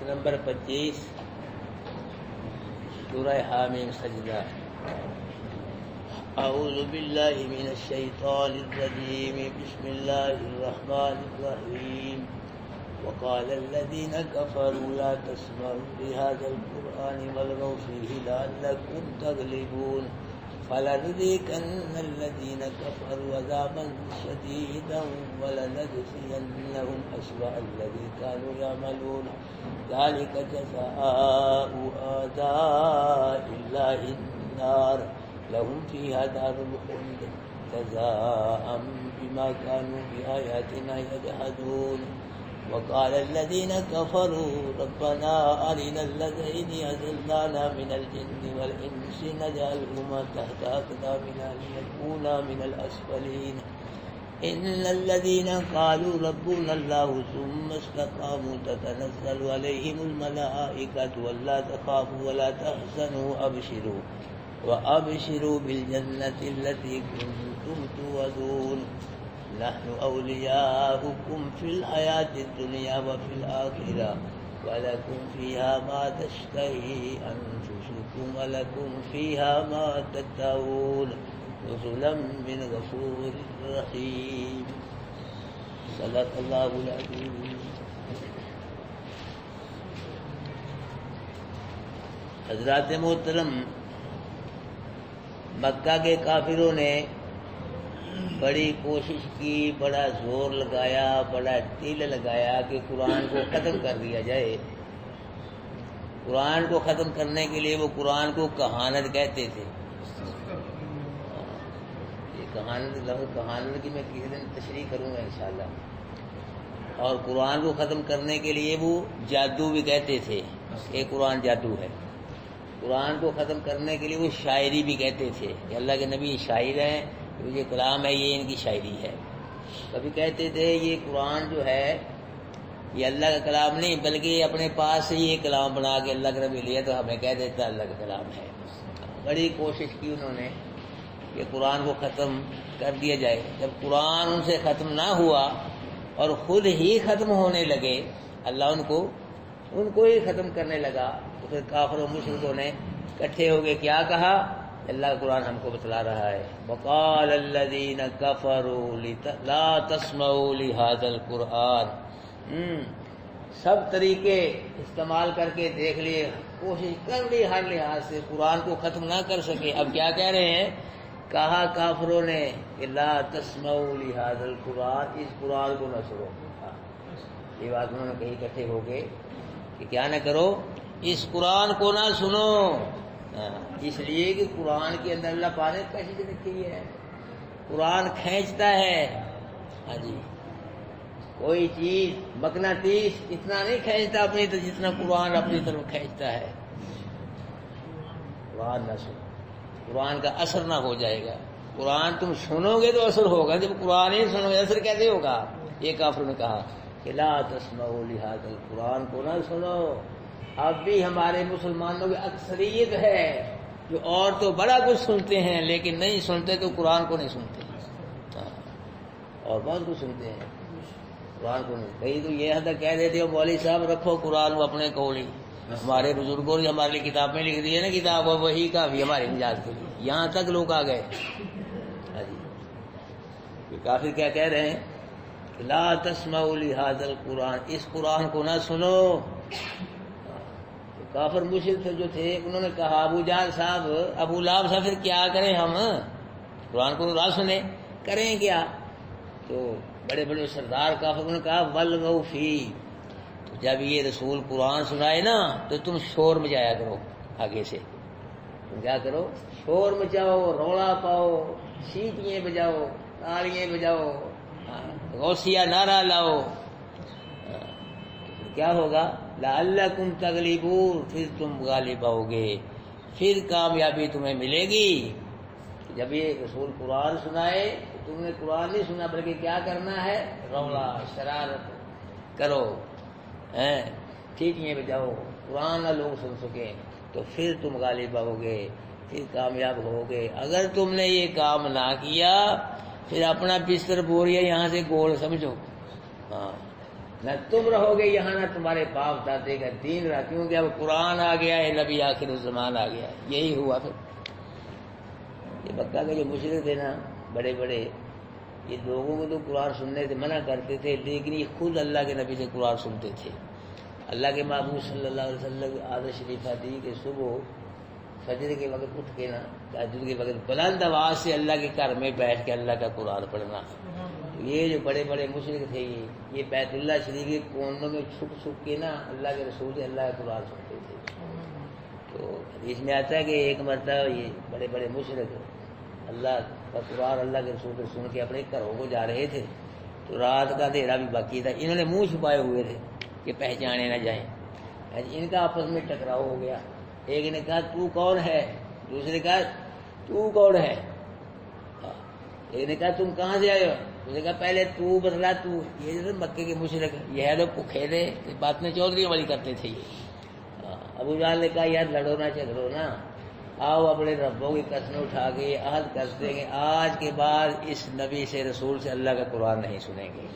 Number 25 سورہ حامیم سجدہ۔ اعوذ باللہ من الشیطان الرجیم، بسم اللہ الرحمن الرحیم۔ وقال الذين كفروا لا تسمعوا لهذا القرآن والغوا فيه لعلكم تغلبون فلنذيقن الذين كفروا عذابا شديدا ولنجزينهم أسوأ الذي كانوا يعملون ذلك جزاء أعداء الله النار لهم فيها دار الخلد جزاء بما كانوا بآياتنا يجحدون وقال الذين كفروا ربنا أرنا الذين أضلانا من الجن والإنس نجعلهما تحت أقدامنا ليكونا من الأسفلين إن الذين قالوا ربنا الله ثم استقاموا تتنزل عليهم الملائكة ولا تخافوا ولا تحزنوا وأبشروا بالجنة التي كنتم توعدون نحن أولياؤكم في الحياة الدنيا وفي الآخرة ولكم فيها ما تشتهي أنفسكم ولكم فيها ما تدعون نزلا من غفور رحيم صدق الله العظيم۔ حضرات محترم، مکہ کے کافروں نے بڑی کوشش کی، بڑا زور لگایا، بڑا تیل لگایا کہ قرآن کو ختم کر دیا جائے۔ قرآن کو ختم کرنے کے لیے وہ قرآن کو کہانت کہتے تھے۔ یہ کہانت کی میں کسی دن تشریح کروں گا انشاءاللہ۔ اور قرآن کو ختم کرنے کے لیے وہ جادو بھی کہتے تھے کہ قرآن جادو ہے۔ قرآن کو ختم کرنے کے لیے وہ شاعری بھی کہتے تھے کہ اللہ کے نبی شاعر ہیں، یہ کلام ہے، یہ ان کی شاعری ہے۔ کبھی کہتے تھے یہ قرآن جو ہے یہ اللہ کا کلام نہیں بلکہ اپنے پاس سے یہ کلام بنا کے اللہ کے نبی لیا تو ہمیں کہہ دیتا اللہ کا کلام ہے۔ بڑی کوشش کی انہوں نے کہ قرآن کو ختم کر دیا جائے۔ جب قرآن ان سے ختم نہ ہوا اور خود ہی ختم ہونے لگے، اللہ ان کو ہی ختم کرنے لگا، تو پھر کافر و مشرکوں نے اکٹھے ہو گئے کیا کہا؟ اللہ کا قرآن ہم کو بتلا رہا ہے، وقال الذین کفروا لا تسمعوا لهذا القرآن۔ سب طریقے استعمال کر کے دیکھ لیے، کوشش کر لی ہر لحاظ سے، قرآن کو ختم نہ کر سکے۔ اب کیا کہہ رہے ہیں؟ کہا کافروں نے کہ لا تسمعوا لهذا القرآن، اس قرآن کو نہ سنو۔ یہ بات انہوں نے کہی اکٹھے ہو گئے کہ کیا نہ کرو، اس قرآن کو نہ سنو، اس لیے کہ قرآن کے اندر اللہ پاک نے کشش رکھی ہے، قرآن کھینچتا ہے۔ ہاں جی، کوئی چیز مقناطیس اتنا نہیں کھینچتا اپنی طرف جتنا قرآن اپنی طرف کھینچتا ہے۔ قرآن نہ سنو، قرآن کا اثر نہ ہو جائے گا۔ قرآن تم سنو گے تو اثر ہوگا، جب قرآن ہی سنو گے اثر کیسے ہوگا؟ یہ کافروں نے کہا کہ لا تسمعوا لهذا القرآن کو نہ سنو۔ اب بھی ہمارے مسلمانوں کی اکثریت ہے جو اور تو بڑا کچھ سنتے ہیں لیکن نہیں سنتے تو قرآن کو نہیں سنتے، اور بہت کچھ سنتے ہیں قرآن کو نہیں۔ کئی تو یہ حد کہہ دیتے ہو مولوی صاحب رکھو قرآن کو اپنے کول ہی، ہمارے بزرگوں نے ہمارے لیے کتاب میں لکھ دی ہے نا، کتاب وہی کافی ہمارے نجات کے لیے، یہاں تک لوگ آ گئے۔ کافر کیا کہہ رہے ہیں؟ لا تسمعوا لهذا القرآن، اس قرآن کو نہ سنو۔ کافر مشرک جو تھے انہوں نے کہا ابو جہل صاحب، ابو لہب صاحب، پھر کیا کریں ہم؟ قرآن کو نہ سنیں، کریں کیا؟ تو بڑے بڑے سردار کافروں نے کہا والغوا فیہ، تو جب یہ رسول قرآن سنائے نا تو تم شور مچایا کرو، آگے سے تم کیا کرو؟ شور مچاؤ، روڑا پاؤ، سیٹیاں بجاؤ، تالیاں بجاؤ، غوثیہ نعرہ لاؤ۔ کیا ہوگا؟ لعلکم تغلبون، پھر تم غالب آؤ گے، پھر کامیابی تمہیں ملے گی۔ جب یہ رسول قرآن سنائے تو تم نے قرآن نہیں سنا بلکہ کیا کرنا ہے؟ رولا، شرارت کرو، ٹھیکیاں بجاؤ، قرآن نہ لوگ سن سکیں، تو پھر تم غالب آؤ گے، پھر کامیاب ہو گے۔ اگر تم نے یہ کام نہ کیا پھر اپنا بستر بوریا یہاں سے گول سمجھو، نہ تم رہو گے یہاں نہ تمہارے باپ دادے کا دین رہا، کیونکہ اب قرآن آ گیا ہے، نبی آخر الزمان آ گیا ہے۔ یہی ہوا پھر یہ مکہ کے جو مشرک تھے نا بڑے بڑے، یہ لوگوں کو تو قرآن سننے سے منع کرتے تھے، لیکن یہ خود اللہ کے نبی سے قرآن سنتے تھے۔ اللہ کے محبوب صلی اللہ علیہ وسلم کی عادت شریفہ تھی کہ صبح فجر کے وقت اٹھ کے نا تہجد کے وقت بلند آواز سے اللہ کے گھر میں بیٹھ کے اللہ کا قرآن پڑھنا۔ یہ جو بڑے بڑے مشرک تھے یہ بیت اللہ شریف کے کونوں میں چھپ چھپ کے نا اللہ کے رسول سے اللہ کا قرآن سنتے تھے۔ تو حدیث میں آتا ہے کہ ایک مرتبہ یہ بڑے بڑے مشرک اللہ کا قرآن اللہ کے رسول سے سن کے اپنے گھروں کو جا رہے تھے، تو رات کا اندھیرا بھی باقی تھا، انہوں نے منہ چھپائے ہوئے تھے کہ پہچانے نہ جائیں۔ ان کا آپس میں ٹکراؤ ہو گیا، ایک نے کہا تو کون ہے، دوسرے نے کہا تو کون ہے، ایک نے کہا تم کہاں سے آئے ہو، دوسرے نے کہا پہلے تو بتلا تو۔ یہ جو مکے کے مشرک یہ لوگ بھوکے تھے، بات میں چودھری والی کرتے تھے یہ۔ ابو جہل نے کہا یار لڑو نہ جھگڑو نا، آؤ اپنے ربوں کی قسمیں اٹھا کے عہد کرتے ہیں آج کے بعد اس نبی سے رسول سے اللہ کا قرآن نہیں سنیں گے۔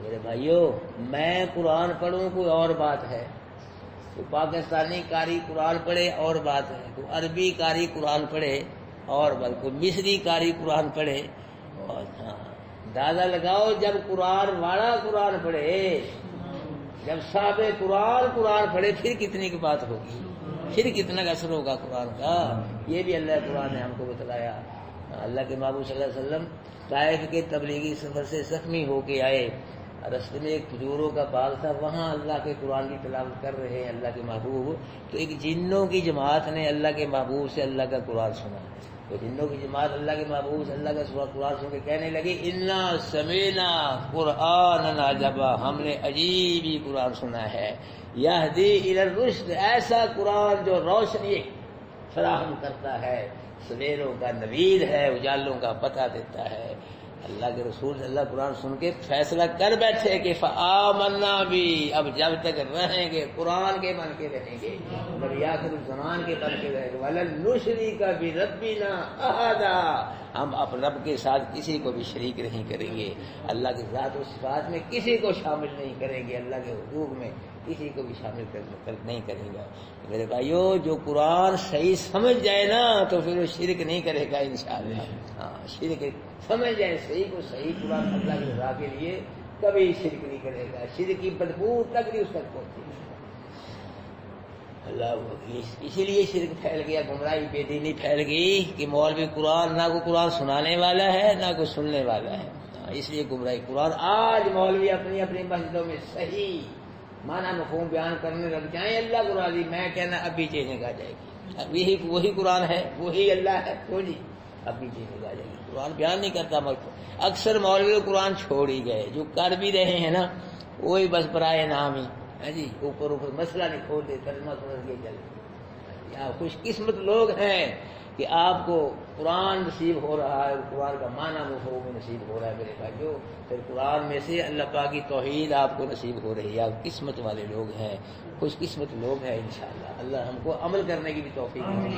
میرے بھائیو میں قرآن پڑھوں کوئی اور بات ہے، کوئی پاکستانی قاری قرآن پڑھے اور بات ہے، کوئی عربی قاری قرآن پڑھے اور بات، کوئی مصری قاری قرآن پڑھے اور اندازہ لگاؤ جب قرآن والا قرآن پڑھے، جب صاحب قرآن پڑھے پھر کتنی کی بات ہوگی، پھر کتنا کا اثر ہوگا قرآن کا۔ یہ بھی اللہ قرآن نے ہم کو بتلایا۔ اللہ کے محبوب صلی اللہ علیہ وسلم طائف کے تبلیغی سفر سے زخمی ہو کے آئے، رستے میں ایک کھجوروں کا باغ تھا، وہاں اللہ کے قرآن کی تلاوت کر رہے ہیں اللہ کے محبوب، تو ایک جنوں کی جماعت نے اللہ کے محبوب سے اللہ کا قرآن سنا، تو جنوں کی جماعت اللہ کے محبوب سے اللہ کا قرآن سن کے کہنے لگی انا سمینا قرآن عجبا، ہم نے عجیب ہی قرآن سنا ہے، یہدی الی الرشد، ایسا قرآن جو روشنی فراہم کرتا ہے، سویروں کا نوید ہے، اجالوں کا پتہ دیتا ہے۔ اللہ کے رسول سے اللہ قرآن سن کے فیصلہ کر بیٹھے کہ فآمنا بھی، اب جب تک رہیں گے قرآن کے بن کے رہیں گے، نبی آخر الزمان کے بن کے رہیں گے، وَلَن نُشْرِكَ بِرَبِّنَا أَحَدًا، ہم اپنے رب کے ساتھ کسی کو بھی شریک نہیں کریں گے، اللہ کی ذات و صفات میں کسی کو شامل نہیں کریں گے، اللہ کے حقوق میں کسی کو بھی شامل نہیں کریں گے۔ میرے بھائیو جو قرآن صحیح سمجھ جائے نا تو پھر وہ شرک نہیں کرے گا انشاءاللہ۔ ہاں شرک سمجھ جائے صحیح کو صحیح، قرآن اللہ کی رضا کے لیے کبھی شرک نہیں کرے گا، شرک کی بدبو تک نہیں اس تک پہنچے گی۔ اللہ اسی لیے شرک پھیل گیا، گمراہی بے دینی پھیل گئی کہ مولوی قرآن نہ کوئی قرآن سنانے والا ہے نہ کوئی سننے والا ہے، اس لیے گمراہی۔ قرآن آج مولوی اپنی اپنی مسجدوں میں صحیح معنی مفہوم بیان کرنے لگ جائیں، اللہ کو راضی، میں کہنا ابھی چینج آ جائے گی، ابھی وہی قرآن ہے، وہی اللہ ہے، کیوں جی ابھی چینج آ جائے گی۔ قرآن بیان نہیں کرتا اکثر مولوی قرآن چھوڑ ہی گئے، جو کر بھی رہے ہیں نا وہی بس برائے نام ہی ہے جی، اوپر مسئلہ نہیں کھولتے، ترجمہ سمجھ کے چل یا خوش قسمت لوگ ہیں کہ آپ کو قرآن نصیب ہو رہا ہے، قرآن کا معنی مفہوم نصیب ہو رہا ہے میرے بھائیو، پھر قرآن میں سے اللہ پاک کی توحید آپ کو نصیب ہو رہی ہے، آپ قسمت والے لوگ ہیں، خوش قسمت لوگ ہیں انشاءاللہ۔ اللہ ہم کو عمل کرنے کی بھی توفیق دے۔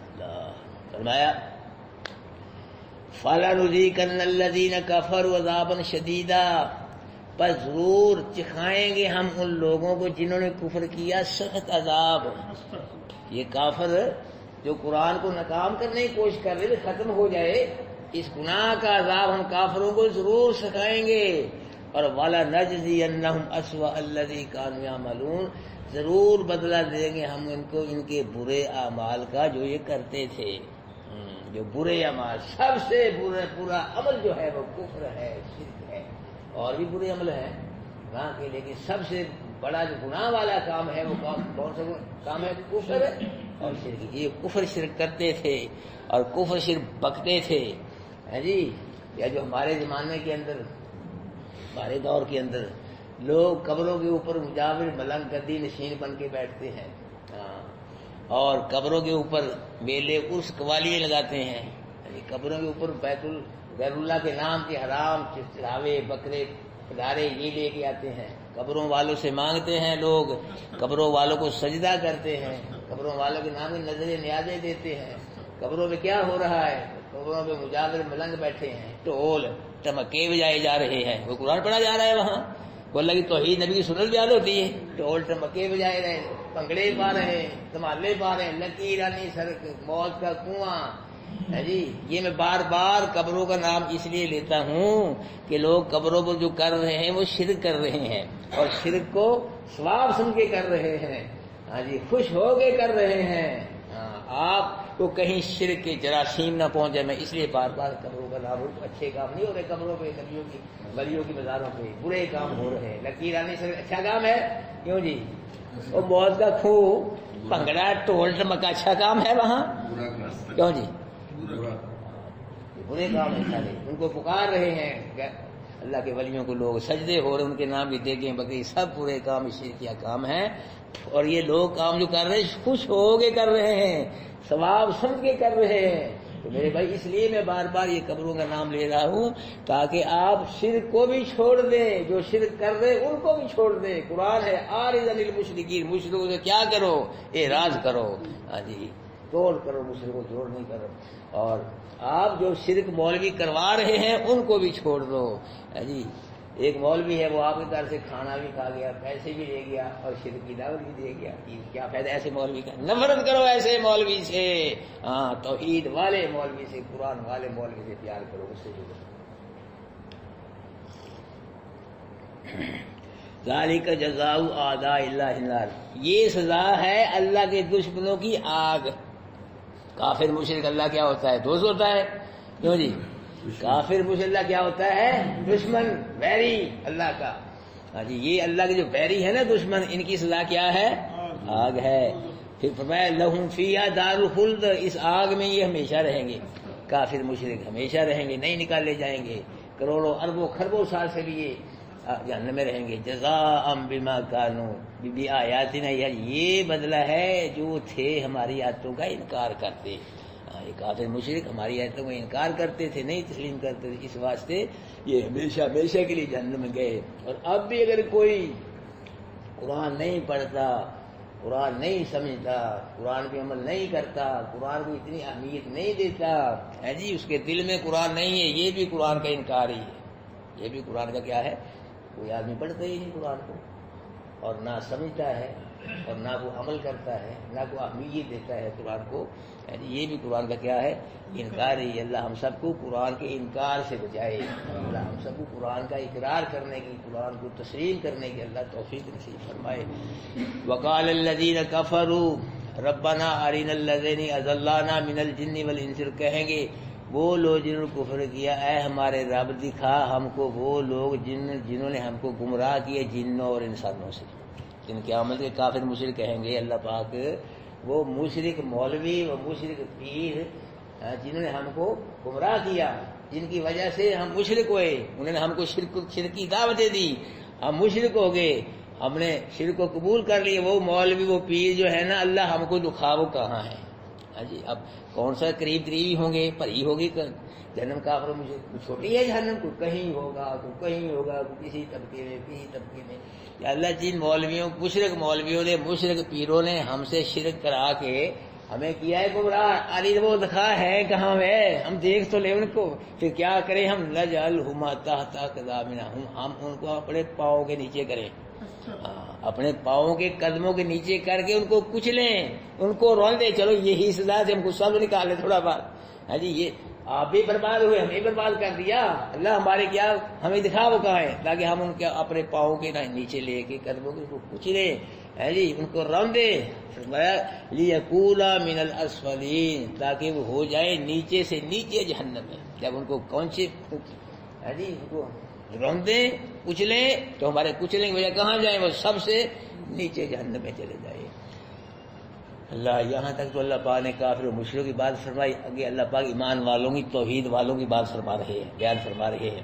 اللہ فرمایا فَلَنُذِيقَنَّ الَّذِينَ كَفَرُوا عَذَابًا شَدِيدًا، پر ضرور چکھائیں گے ہم ان لوگوں کو جنہوں نے کفر کیا سخت عذاب۔ یہ کافر جو قرآن کو ناکام کرنے کی کوشش کر رہے ختم ہو جائے، اس گناہ کا عذاب ہم کافروں کو ضرور سکھائیں گے، اور وَلَنَجْزِيَنَّهُمْ أَسْوَأَ الَّذِي كَانُوا يَعْمَلُونَ، ضرور بدلہ دیں گے ہم ان کو ان کے برے اعمال کا جو یہ کرتے تھے۔ جو برے اعمال، سب سے برا عمل جو ہے وہ کفر ہے، شرک ہے، اور بھی برے عمل ہیں وہاں کے، لیکن سب سے بڑا جو گناہ والا کام ہے وہ کون سا کام ہے؟ کفر اور شرک۔ یہ کفر شرک کرتے تھے اور کفر شرک بکتے تھے جی، یا جو ہمارے زمانے کے اندر، ہمارے دور کے اندر لوگ قبروں کے اوپر مجاور ملنگ گدی نشین بن کے بیٹھتے ہیں، اور قبروں کے اوپر میلے عرس قوالیے لگاتے ہیں، قبروں کے اوپر بیت غیر اللہ کے نام کے حرام چڑھاوے بکرے پدارے یہ لے کے آتے ہیں، قبروں والوں سے مانگتے ہیں لوگ، قبروں والوں کو سجدہ کرتے ہیں، قبروں والوں کے نام کی نظر نیازیں دیتے ہیں۔ قبروں میں کیا ہو رہا ہے؟ قبروں میں مجاور ملنگ بیٹھے ہیں، ٹول ٹمکے بجائے جا رہے ہیں، وہ قرآن پڑھا جا رہا ہے وہاں، وہ اللہ کی توحید نبی کی سنت بیان ہوتی ہے، ڈھول ٹمکے بجائے رہے، پنگڑے پا رہے ہیں، دمالے پا رہے ہیں، لکیرانی سڑک، موت کا کنواں ہے جی۔ یہ میں بار بار قبروں کا نام اس لیے لیتا ہوں کہ لوگ قبروں پر جو کر رہے ہیں وہ شرک کر رہے ہیں، اور شرک کو ثواب سن کے کر رہے ہیں، ہاں جی، خوش ہو کے کر رہے ہیں۔ آپ کو کہیں شرک کے جراثیم نہ پہنچے، میں اس لیے بار بار قبروں کا نام لوں۔ اچھے کام نہیں ہو رہے قبروں پہ، نبیوں کی ولیوں کی مزاروں پہ، برے کام ہو رہے ہیں۔ لکیرانی سڑک اچھا کام ہے کیوں جی؟ وہ موت کا کنواں، پنگڑا ٹول ٹمکا اچھا کام ہے وہاں کیوں جی؟ برے کام ہے سارے، ان کو پکار رہے ہیں اللہ کے ولیوں کو، لوگ سجدے ہو رہے ہیں ان کے نام بھی دیکھیں، بقی سب برے کام شرکیہ کام ہیں۔ اور یہ لوگ کام جو کر رہے ہیں خوش ہو کے کر رہے ہیں، ثواب سمجھ کے کر رہے ہیں۔ تو میرے بھائی اس لیے میں بار بار یہ قبروں کا نام لے رہا ہوں تاکہ آپ شرک کو بھی چھوڑ دیں، جو شرک کر رہے ان کو بھی چھوڑ دیں۔ قرآن ہے اعرض عن المشرکین، مشرکوں سے کیا کرو؟ اعراض کرو، ہاں جی، توڑ کرو، مشرکوں کو جوڑ نہیں کرو۔ اور آپ جو شرک مولوی کروا رہے ہیں ان کو بھی چھوڑ دو، ہاں جی۔ ایک مولوی ہے وہ آپ کے گھر سے کھانا بھی کھا گیا، پیسے بھی لے گیا اور شرک کی دعوت بھی دے گیا، کیا فائدہ ایسے مولوی کا؟ نفرت کرو ایسے مولوی سے، ہاں، توحید والے مولوی سے، قرآن والے مولوی سے پیار کرو، اس سے جڑو۔ ذالک جزاء اعداء اللہ النار، یہ سزا ہے اللہ کے دشمنوں کی آگ۔ کافر مشرک اللہ کیا ہوتا ہے؟ دوست ہوتا ہے کیوں جی؟ کافر مشرک اللہ کیا ہوتا ہے؟ دشمن، بیری اللہ کا، ہاں جی۔ یہ اللہ کے جو بیری ہے نا دشمن، ان کی سزا کیا ہے؟ آگ ہے۔ پھر فرمایا لہم فیہا دار الخلد، اس آگ میں یہ ہمیشہ رہیں گے، کافر مشرک ہمیشہ رہیں گے، نہیں نکالے جائیں گے، کروڑوں اربوں خربوں سال سے بھی یہ جہنم میں رہیں گے۔ جزاء بما کانوا بآیاتنا، یہ بدلہ ہے جو تھے ہماری آیتوں کا انکار کرتے۔ یہ کافر مشرک ہماری آیتوں کا انکار کرتے تھے، نہیں تسلیم کرتے تھے، اس واسطے یہ ہمیشہ ہمیشہ کے لیے جہنم میں گئے۔ اور اب بھی اگر کوئی قرآن نہیں پڑھتا، قرآن نہیں سمجھتا، قرآن پہ عمل نہیں کرتا، قرآن کو اتنی اہمیت نہیں دیتا ہے جی، اس کے دل میں قرآن نہیں ہے، یہ بھی قرآن کا انکار ہی ہے، یہ بھی قرآن کا کیا ہے؟ کوئی آدمی پڑھتا ہی نہیں قرآن کو، اور نہ سمجھتا ہے، اور نہ وہ عمل کرتا ہے، نہ کو اہمیت دیتا ہے قرآن کو، یہ بھی قرآن کا کیا ہے؟ انکار ہی۔ اللہ ہم سب کو قرآن کے انکار سے بچائے، اللہ ہم سب کو قرآن کا اقرار کرنے کی، قرآن کو تسلیم کرنے کی اللہ توفیق نصیب فرمائے۔ وقال الذین کفروا ربنا ارنا الذین اضلانا من الجن والانس، کہیں گے وہ لوگ جنہوں نے کفر کیا، اے ہمارے رب دکھا ہم کو وہ لوگ جنہوں نے ہم کو گمراہ کیے جنوں اور انسانوں سے۔ ان قیامت کے کافر مشرک کہیں گے اللہ پاک وہ مشرک مولوی، وہ مشرک پیر جنہوں نے ہم کو گمراہ کیا، جن کی وجہ سے ہم مشرک ہوئے، انہوں نے ہم کو شرکی دعوتیں دی، ہم مشرک ہو گئے، ہم نے شرک کو قبول کر لیے، وہ مولوی وہ پیر جو ہے نا اللہ ہم کو دکھا وہ کہاں ہے؟ ہاں جی، اب کون سا قریب قریبی ہوں گے، بھری ہوگی جہنم کافر مجھے چھوٹی ہے جہنم، کو کہیں ہوگا، کو کہیں ہوگا، کسی طبقے میں، کسی طبقے میں۔ یا اللہ جن مولویوں، مشرک مولویوں نے، مشرک پیروں نے ہم سے شرک کرا کے ہمیں کیا ہے گمراہ، علی وہ دکھا ہے کہاں ہے، ہم دیکھ تو لیں ان کو، پھر کیا کریں ہم؟ لجعلہما تحت اقدامنا، ہم ان کو اپنے پاؤں کے نیچے کریں، اپنے پاؤں کے قدموں کے نیچے کر کے ان کو کچلیں، ان کو رون دیں، چلو یہی سزا سے ہم کو سب نکال لیں تھوڑا بات، ہاں جی، یہ آپ بھی برباد ہوئے، ہمیں برباد کر دیا، اللہ ہمارے کیا ہمیں دکھا وہ کہاں ہے، تاکہ ہم ان کے اپنے پاؤں کے نیچے لے کے قدموں کے کو کچلیں، ہے جی، ان کو رون دیں، لیکونا من الاسفلین، تاکہ وہ ہو جائے نیچے سے نیچے جہنم میں۔ جب ان کو کون سی ہے جی، ان کو روندیں کچلیں تو ہمارے کچلیں کی وجہ کہاں جائیں؟ وہ سب سے نیچے جہنم میں چلے جائیں۔ اللہ یہاں تک تو اللہ پاک نے کافر و مشرکوں کی بات فرمائی، آگے اللہ پاک ایمان والوں کی، توحید والوں کی بات فرما رہے ہیں، بیان فرما رہے ہیں۔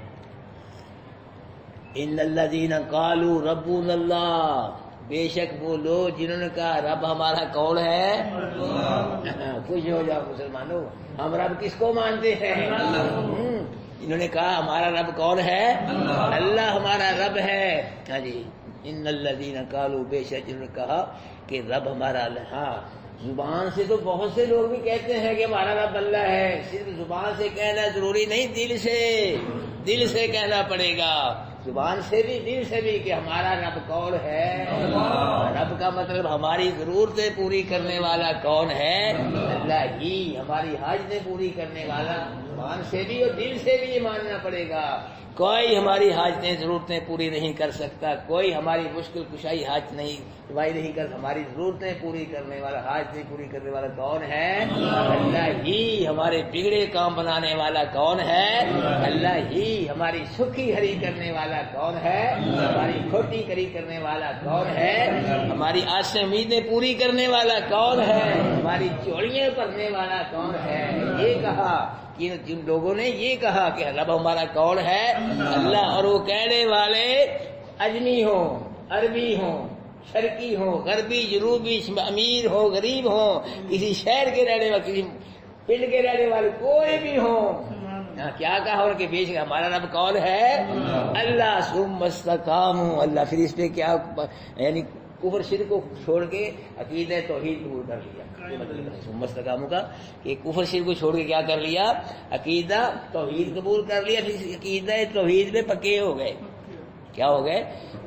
ان الذین قالوا ربنا اللہ، بے شک وہ لوگ جنہوں نے کہا رب ہمارا کون ہے؟ خوش ہو جاؤ مسلمانوں، ہم رب کس کو مانتے ہیں؟ انہوں نے کہا ہمارا رب کون ہے؟ اللہ ہمارا رب ہے، ہاں جی۔ ان الذین قالوا، بے شک جنہوں نے کہا کہ رب ہمارا اللہ، ہاں زبان سے تو بہت سے لوگ بھی کہتے ہیں کہ ہمارا رب اللہ ہے، صرف زبان سے کہنا ضروری نہیں، دل سے دل سے کہنا پڑے گا، زبان سے بھی دل سے بھی، کہ ہمارا رب کون ہے؟ رب کا مطلب ہماری ضرورتیں پوری کرنے والا کون ہے؟ اللہ ہی۔ ہماری حاجتیں پوری کرنے والا زبان سے بھی اور دل سے بھی یہ ماننا پڑے گا۔ کوئی ہماری حاجتیں ضرورتیں پوری نہیں کر سکتا، کوئی ہماری مشکل کشائی حاجت نہیں کر، ہماری ضرورتیں پوری کرنے والا، حاجتیں پوری کرنے والا کون ہے؟ اللہ ہی۔ ہمارے بگڑے کام بنانے والا کون ہے؟ اللہ ہی۔ ہماری سکھی ہری کرنے والا کون ہے؟ ہماری کھوٹی کری کرنے والا کون ہے؟ ہماری آسیں امیدیں پوری کرنے والا کون ہے؟ ہماری چوڑیاں بھرنے والا کون ہے؟ یہ کہا کہ جن لوگوں نے یہ کہا کہ رب ہمارا کون ہے؟ اللہ۔ اور وہ کہنے والے اجمی ہوں، عربی ہوں، شرقی ہوں، غربی، جنوبی، امیر ہو، غریب ہو، کسی شہر کے رہنے والے، کسی پنڈ کے رہنے والے، کوئی بھی ہوں، کیا کہا ان کے بیچ ہمارا رب کون ہے؟ اللہ۔ ثم استقاموا، اللہ پھر اس پہ کیا یعنی کفر شرک کو چھوڑ کے عقیدہ توحید قبول کر لیا۔ یہ مطلب ہے ثم استقاموا کا کہ کفر شرک کو چھوڑ کے کیا کر لیا؟ عقیدہ توحید قبول کر لیا، پھر عقیدہ توحید میں پکے ہو گئے۔ کیا ہو گئے؟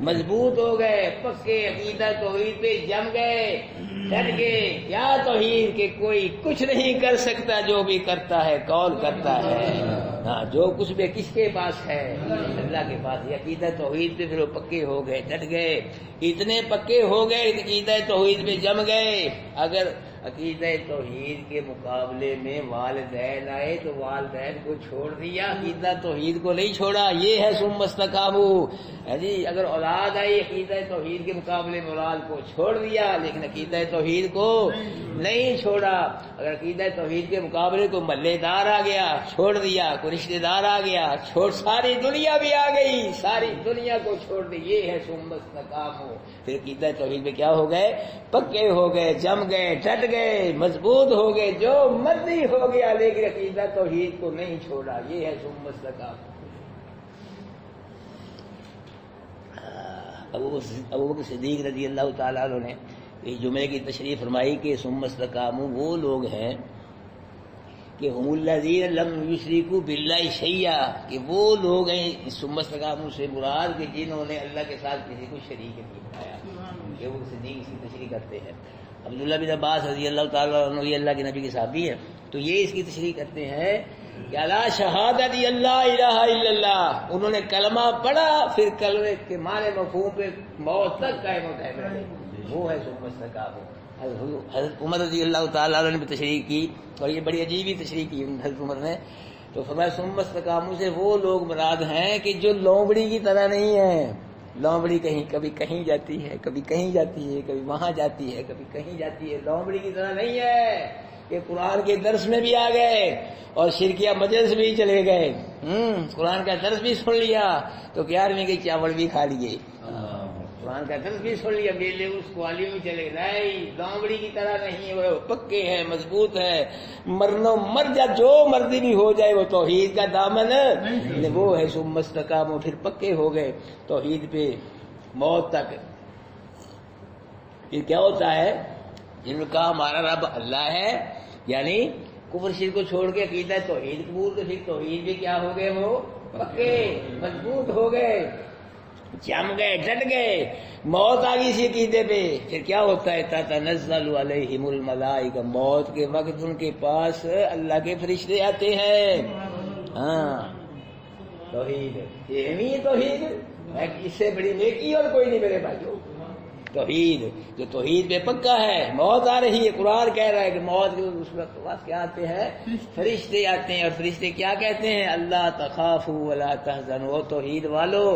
مضبوط ہو گئے، پکے عقیدہ توحید پہ جم گئے، ڈٹ گئے۔ کیا توحید کہ کوئی کچھ نہیں کر سکتا، جو بھی کرتا ہے کون کرتا ہے؟ ہاں، جو کچھ بھی کس کے پاس ہے؟ اللہ کے پاس۔ یہ عقیدہ توحید پہ پھر وہ پکے ہو گئے، ڈٹ گئے، اتنے پکے ہو گئے عقیدہ توحید پہ جم گئے۔ اگر عقیدہ توحید کے مقابلے میں والدین آئے تو والدین کو چھوڑ دیا، عقیدہ توحید کو نہیں چھوڑا۔ یہ ہے ثم استقاموا جی۔ اگر اولاد آئی عقیدہ توحید کے مقابلے میں اولاد کو چھوڑ دیا، لیکن عقیدہ توحید کو نہیں چھوڑا۔ اگر عقیدہ توحید کے مقابلے کو محلے دار آ گیا، چھوڑ دیا، کوئی رشتہ دار آ گیا، ساری دنیا بھی آ گئی، ساری دنیا کو چھوڑ دی۔ یہ ہے ثم استقاموا۔ پھر عقیدہ توحید میں کیا ہو گئے؟ پکے ہو گئے، جم گئے، ڈٹ گئے، مضبوط ہو گئے، جو مرضی ہو گیا، لیکن عقیدہ توحید کو نہیں چھوڑا۔ یہ ہے ثم استقاموا۔ ابو بکر صدیق رضی اللہ تعالیٰ عنہ نے اس جملے کی تشریح فرمائی کہ ثم استقاموا وہ لوگ ہیں کہ ہم الذین لم یشرکوا باللہ شیئا، کہ وہ لوگ ہیں، ثم استقاموا سے مراد کہ جنہوں نے اللہ کے ساتھ کسی کو شریک نہیں بنایا۔ یہ وہ صدیق اس کی تشریح کرتے ہیں۔ عبداللہ بن عباس رضی اللہ تعالیٰ عنہ یہ اللہ کے نبی کے صحابی ہیں، تو یہ اس کی تشریح کرتے ہیں کہ اللہ شہادت اللہ الہ الا اللہ، انہوں نے کلمہ پڑھا، پھر کلمے کے معنی مفہوم پہ موت تک قائم و دائم رہے، وہ ہے ثم استقاموا۔ حضرت عمر رضی اللہ تعالیٰ عنہ نے بھی تشریح کی، اور یہ بڑی عجیب ہی تشریح کی حضرت عمر نے، تو فرمایا ثم استقاموا سے وہ لوگ مراد ہیں کہ جو لومڑی کی طرح نہیں ہیں۔ لومڑی کبھی کہیں جاتی ہے، کبھی کہیں جاتی ہے، کبھی وہاں جاتی ہے، کبھی کہیں جاتی ہے، لومڑی کی طرح نہیں ہے کہ قرآن کے درس میں بھی آ گئے اور شرکیہ مجلس بھی چلے گئے، قرآن کا درس بھی سن لیا تو 11ویں کے چاول بھی کھا لیے، قرآن کا درس بھی سن لیا، میلے اس قوالیوں میں چلے گئے۔ لومڑی کی طرح نہیں، وہ پکے ہیں، مضبوط ہے، مر جا جو مرضی بھی ہو جائے، وہ توحید کا دامن وہ ہے ثم استقاموا، پھر پکے ہو گئے توحید پہ موت تک۔ پھر کیا ہوتا ہے؟ جن کا ہمارا رب اللہ ہے، یعنی کفر شرک کو چھوڑ کے عقیدہ توحید قبول، تو پھر توحید بھی کیا ہو گئے؟ وہ پکے مضبوط ہو گئے، جم گئے، ڈٹ گئے، موت آ گئی اسی عقیدے پہ۔ پھر کیا ہوتا ہے؟ تتنزل علیہم الملائکہ، موت کے وقت ان کے پاس اللہ کے فرشتے آتے ہیں۔ ہاں، توحید یہ نہیں، توحید اس سے بڑی نیکی اور کوئی نہیں میرے بھائیو۔ توحید جو توحید پہ پکا ہے، موت آ رہی ہے، قرآن کہہ رہا ہے کہ موت کے اس وقت پاس کیا آتے ہیں؟ فرشتے آتے ہیں، اور فرشتے کیا کہتے ہیں؟ اللہ تخافوا ولا تحزنوا، او توحید والو،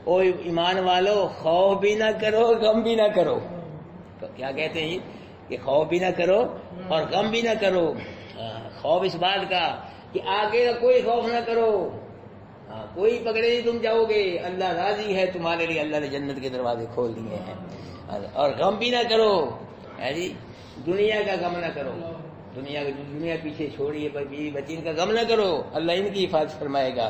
او ایمان والو، خوف بھی نہ کرو، غم بھی نہ کرو۔ تو کیا کہتے ہیں کہ خوف بھی نہ کرو اور غم بھی نہ کرو۔ خوف اس بات کا کہ آگے کا کوئی خوف نہ کرو، کوئی پکڑے نہیں تم جاؤ گے، اللہ راضی ہے تمہارے لیے، اللہ نے جنت کے دروازے کھول دیے ہیں۔ اور غم بھی نہ کرو، جی دنیا کا غم نہ کرو، دنیا پیچھے چھوڑیے، بیوی بچین کا غم نہ کرو، اللہ ان کی حفاظت فرمائے گا۔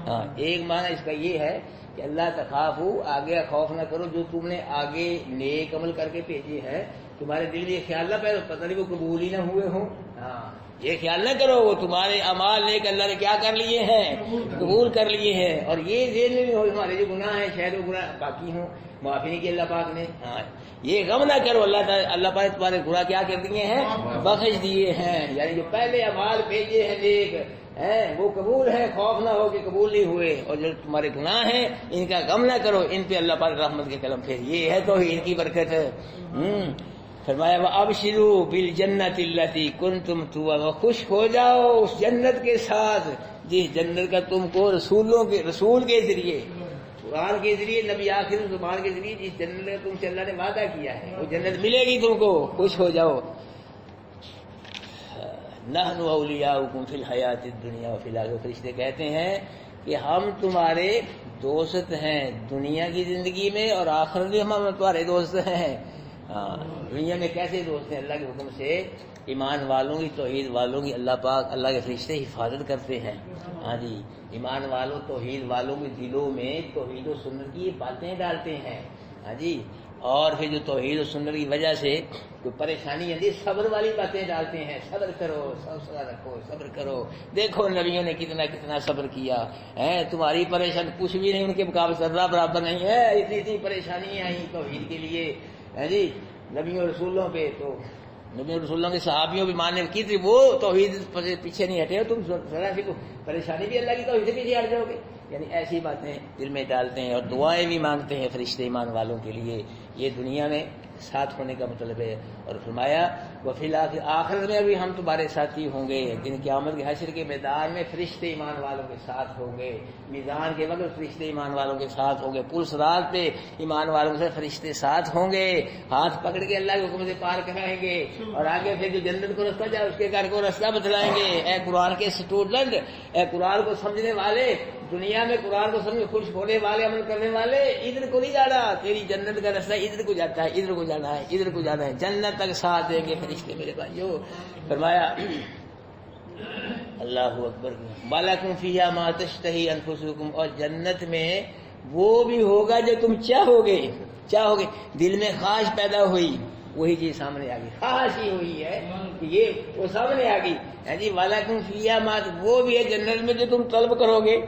ہاں، ایک معنی اس کا یہ ہے کہ اللہ تخافوا، آگے خوف نہ کرو، جو تم نے آگے نیک عمل کر کے بھیجے ہیں، تمہارے دل میں یہ خیال نہ پیدا، پتہ نہیں وہ قبول ہی نہ ہوئے ہوں، ہاں یہ خیال نہ کرو وہ تمہارے اعمال نیک اللہ نے کیا کر لیے ہیں، قبول کر لیے ہیں، اور یہ ذہن میں ہو ہمارے جو گناہ ہیں شاید وہ گناہ باقی ہوں، معافی نہیں کی اللہ پاک نے. ہاں یہ غم نہ کرو، اللہ پاک تمہارے گناہ کیا کر دیے ہیں، بخش دیے ہیں. یعنی جو پہلے اعمال بھیجے ہیں نیک وہ قبول ہے، خوف نہ ہو کہ قبول نہیں ہوئے، اور جو تمہارے گناہ ہیں ان کا غم نہ کرو، ان پہ اللہ پاک رحمت کے قلم پھیر. یہ ہے توحید کی برکت ہے. فرمایا وَأَبْشِرُوا بِالْجَنَّةِ الَّتِي كُنْتُمْ تُوعَدُونَ، خوش ہو جاؤ اس جنت کے ساتھ جس جنت کا تم کو رسول کے ذریعے، قرآن کے ذریعے، نبی آخر زبان کے ذریعے جس جنت کا تم سے اللہ نے وعدہ کیا ہے وہ جنت ملے گی تم کو، خوش ہو جاؤ. نحن اولیاؤکم فی الحیات الدنیا وفی الآخرہ، فرشتے کہتے ہیں کہ ہم تمہارے دوست ہیں دنیا کی زندگی میں اور آخرت میں ہم تمہارے دوست ہیں. دنیا میں کیسے دوست ہیں؟ اللہ کے حکم سے ایمان والوں کی، توحید والوں کی اللہ پاک، اللہ کے فرشتے حفاظت کرتے ہیں. ہاں جی، ایمان والوں توحید والوں کے دلوں میں توحید و سنت کی باتیں ڈالتے ہیں. ہاں جی، اور پھر جو توحید و سنت کی وجہ سے کوئی پریشانی ہے صبر والی باتیں ڈالتے ہیں. صبر کرو، حوصلہ رکھو، صبر کرو. دیکھو نبیوں نے کتنا صبر کیا ہے، تمہاری پریشانی کچھ بھی نہیں ان کے مقابلے ذرہ برابر نہیں ہے. اتنی پریشانیاں آئیں توحید کے لیے ہے جی نبیوں رسولوں پہ. تو نبی رسولوں کے صحابیوں بھی ماننے کی تھی، وہ توحید پیچھے نہیں ہٹے، تم ذرا سی پریشانی بھی اللہ کی توحید سے پیچھے ہٹ جاؤ گے. یعنی ایسی باتیں دل میں ڈالتے ہیں اور دعائیں بھی مانگتے ہیں فرشتے ایمان والوں کے لیے. یہ دنیا میں ساتھ ہونے کا مطلب ہے. اور فرمایا وفی الآخرہ، آخرت میں بھی ہم تمہارے ساتھی ہوں گے. دن قیامت کے حشر کے میدان میں فرشتے ایمان والوں کے ساتھ ہوں گے. میزان کے وقت فرشتے ایمان والوں کے ساتھ ہوں گے. پلس رات پہ ایمان والوں سے فرشتے ساتھ ہوں گے، ہاتھ پکڑ کے اللہ کے حکم سے پار کرائیں گے. اور آگے پھر جو جنت کو رستہ جائے اس کے گھر کو رستہ بتلائیں گے. اے قرآن کے اسٹوڈنٹ، اے قرآن کو سمجھنے والے، دنیا میں قرآن کو سمجھ خوش ہونے والے، عمل کرنے والے، ادھر کو نہیں جانا. تیری جنت کا رستہ ادھر کو جاتا ہے، ادھر کو جانا ہے، ادھر کو جانا ہے. جنت تک ساتھ دیں گے فرشتے میرے بھائیو. فرمایا اللہ اکبر، وَلَكُمْ فِيهَا مَا تَشْتَهِي أَنفُسُكُمْ، اور جنت میں وہ بھی ہوگا جو تم چاہو گے. دل میں خواہش پیدا ہوئی وہی چیز سامنے آ گئی. خواہش ہی ہوئی ہے کہ یہ وہ سامنے آ گئی. جی وَلَكُمْ فِيهَا مَا، وہ بھی ہے جنت میں جو تم طلب کرو گے.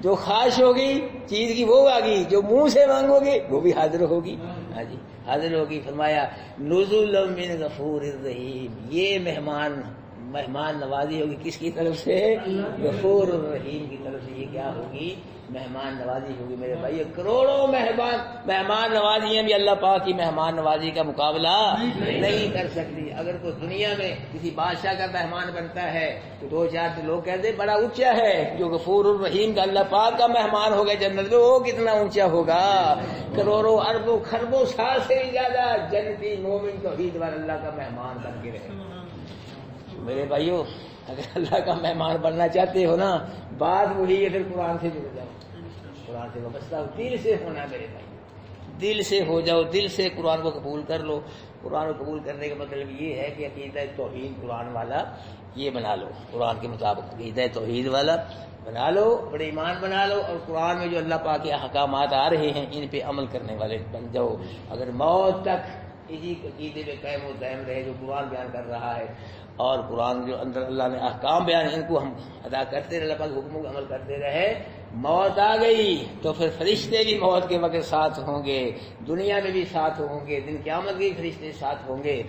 جو خواہش ہوگی چیز کی وہ آ گئی، جو منہ سے مانگو گے وہ بھی حاضر ہوگی. ہاں جی حاضر ہوگی. فرمایا نزل من غفور الرحیم، یہ مہمان نوازی ہوگی کس کی طرف سے؟ غفور الرحیم کی طرف سے. یہ کیا ہوگی؟ مہمان نوازی ہوگی میرے بھائی. کروڑوں مہمان نوازیاں بھی اللہ پاک کی مہمان نوازی کا مقابلہ نہیں کر سکتی. اگر کوئی دنیا میں کسی بادشاہ کا مہمان بنتا ہے تو دو چار لوگ کہتے بڑا اونچا ہے. جو غفور الرحیم کا اللہ پاک کا مہمان ہوگا جنت میں، وہ کتنا اونچا ہوگا. کروڑوں اربوں خربوں سال سے بھی زیادہ جنتی مومن توحید والے اللہ کا مہمان بن کے رہے. میرے بھائیو اگر اللہ کا مہمان بننا چاہتے ہو نا، بات وہی ہے، پھر قرآن سے جڑ جاؤ، قرآن سے وابستہ ہو. دل سے ہونا میرے بھائی، دل سے ہو جاؤ، دل سے قرآن کو قبول کر لو. قرآن کو قبول کرنے کا مطلب یہ ہے کہ عقیدہ توحید قرآن والا یہ بنا لو، قرآن کے مطابق عقیدہ توحید والا بنا لو، بڑے ایمان بنا لو، اور قرآن میں جو اللہ پاک کے احکامات آ رہے ہیں ان پہ عمل کرنے والے بن جاؤ. اگر موت تک اسی عقیدے پہ قائم و دائم رہے جو قرآن بیان کر رہا ہے، اور قرآن جو اندر اللہ نے احکام بیان ان کو ہم ادا کرتے رہے، اللہ پاک حکموں کا عمل کرتے رہے، موت آ گئی تو پھر فرشتے بھی موت کے وقت ساتھ ہوں گے، دنیا میں بھی ساتھ ہوں گے، دن قیامت کے فرشتے ساتھ ہوں گے.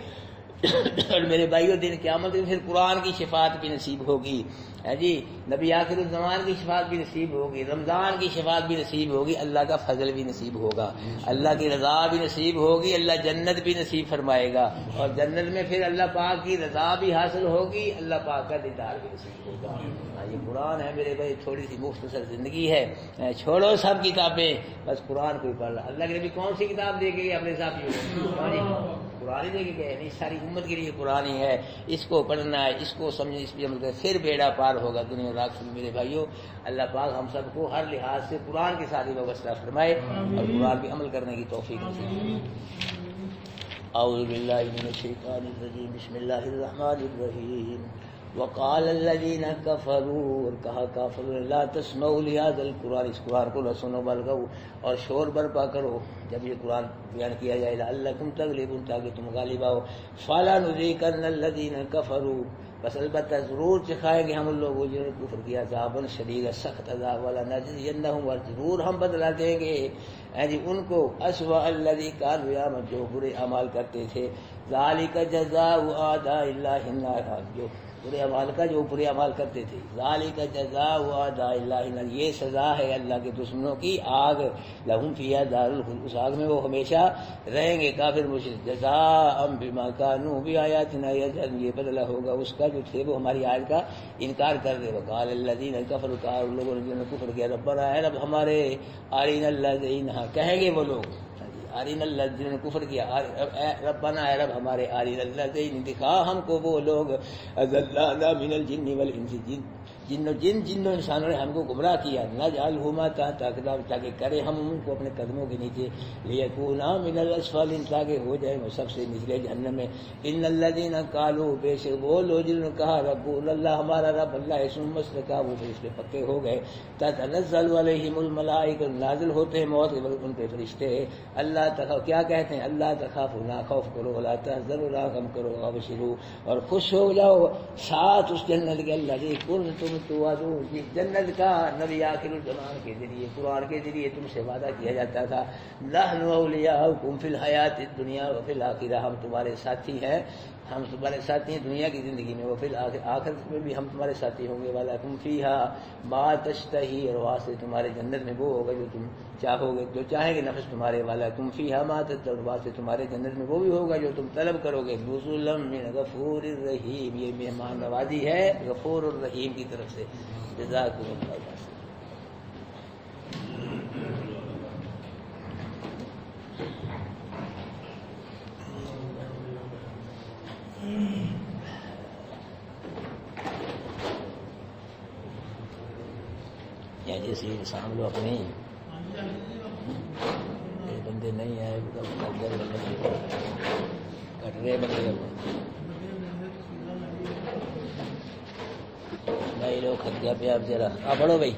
اور میرے بھائیو دن قیامت میں پھر قرآن کی شفاعت بھی نصیب ہوگی. ہے جی نبی آخر الزمان کی شفاعت بھی نصیب ہوگی، رمضان کی شفاعت بھی نصیب ہوگی، اللہ کا فضل بھی نصیب ہوگا، اللہ کی رضا بھی نصیب ہوگی، اللہ جنت بھی نصیب فرمائے گا. اور جنت میں پھر اللہ پاک کی رضا بھی حاصل ہوگی، اللہ پاک کا دیدار بھی نصیب ہوگا. یہ قرآن ہے میرے بھائی، تھوڑی سی مختصر زندگی ہے. چھوڑو سب کتابیں، بس قرآن کو ہی پڑھ رہا. اللہ کے نبی کون سی کتاب دے کے اپنے ساتھیوں قرآن ہی دے کے گئے. نہیں، ساری امت کے لیے قرآن ہی ہے. اس کو پڑھنا ہے، اس کو سمجھنا، اس پہ عمل کرنا، پھر بیڑا پار ہوگا دنیا رات سے. میرے بھائیوں اللہ پاک ہم سب کو ہر لحاظ سے قرآن کے ساتھ ہی وابستہ فرمائے اور قرآن پہ عمل کرنے کی توفیق نصیب. اعوذ باللہ من الشیطان الرجیم، بسم اللہ الرحمن الرحیم. وقال الذین کفروا، اور کہا کافروں، لا تسمعوا لهذا القرآن، اس قرآن کو نہ سنو بلغوا، اور شور برپا کرو جب یہ قرآن بیان کیا جائے، لعلکم تغلبون، تاکہ تم غالب آؤ. فلنذیقن الذین کفروا، بس البتہ ضرور چکھائیں گے ہم ان لوگوں جنہوں نے کفر کیا عذابًا شدید سخت عذاب والا نجزینہم، اور ضرور ہم بدلا دیں گے جی ان کو اسوأ الذی کانوا یعملون، جو برے اعمال کرتے تھے، ذالک جزاء اعداء اللہ النار، جو برے اعمال کا جو برے اعمال کرتے تھے، ذالک جزاء اعداء اللہ النار، یہ سزا ہے اللہ کے دشمنوں کی آگ، لہم فیہا دار الخلد، اس آگ میں وہ ہمیشہ رہیں گے کافر مشرک، جزاء بما کانوا بآیاتنا یجحدون، یہ بدلہ ہوگا اس کا جو تھے وہ ہماری آیت کا انکار کر دے۔ وقال الذین کفروا، ان لوگوں نے جنہوں نے کفر کیا، ربنا اے رب ہمارے، ارنا الذین، کہیں گے وہ لوگ ارنا الذین، جنہوں نے کفر کیا، ربنا اے رب ہمارے، ارنا الذین، دکھا ہم کو وہ لوگ، اضلانا من الجن والانس، جن و انسانوں نے ہم کو گمراہ کیا، نجعلہما تحت اقدام، تاکہ کرے ہم ان کو اپنے قدموں کے نیچے، لیکونا من الاسفلین، تاکہ ہو جائے وہ سب سے نچلے جہنم میں۔ ان الذین قالوا، بے شک وہ لوگ جنہوں نے کہا رب اللہ، ہمارا رب اللہ ہے، ثم استقاموا، وہ اس پہ پکے ہو گئے، تتنزل علیہم الملائکۃ، نازل ہوتے ہیں موت کے وقت ان پہ فرشتے، اللہ تخاف، کیا کہتے ہیں، اللہ تخافوا، نہ خوف کرو، ولا تحزنوا، نہ غم کرو، وابشروا، اور خوش ہو جاؤ ساتھ اس جنت کے، الذی کنتم توعدون، جس جنت کا نبی آخر الزمان کے ذریعے، قرآن کے ذریعے تم سے وعدہ کیا جاتا تھا، نحن اولیاؤکم فی الحیات الدنیا وفی الآخرہ، ہم تمہارے ساتھی ہیں، ہم تمہارے ساتھی ہیں دنیا کی زندگی میں، وفی آخرت میں بھی ہم تمہارے ساتھی ہوں گے، وَلَکُمْ فِیہَا مَا تَشْتَہِی، اور واسطے تمہارے جنت میں وہ ہوگا جو تم چاہو گے، جو چاہیں گے نفس تمہارے، وَلَکُمْ فِیہَا مَا تَدْعُونَ، واسطے تمہارے جنت میں وہ بھی ہوگا جو تم طلب کرو گے، نُزُلًا مِّن غَفُورٍ رَحِیمٍ، یہ مہمان نوازی ہے غفور الرحیم کی طرف سے، جزاکم اللہ خیر۔ یا جیسے سام لو اپنے بندے نہیں آئے، کٹ رہے بندے بھائی لوگ کھٹ گیا پہ، آپ ذرا آپ پڑھو بھائی،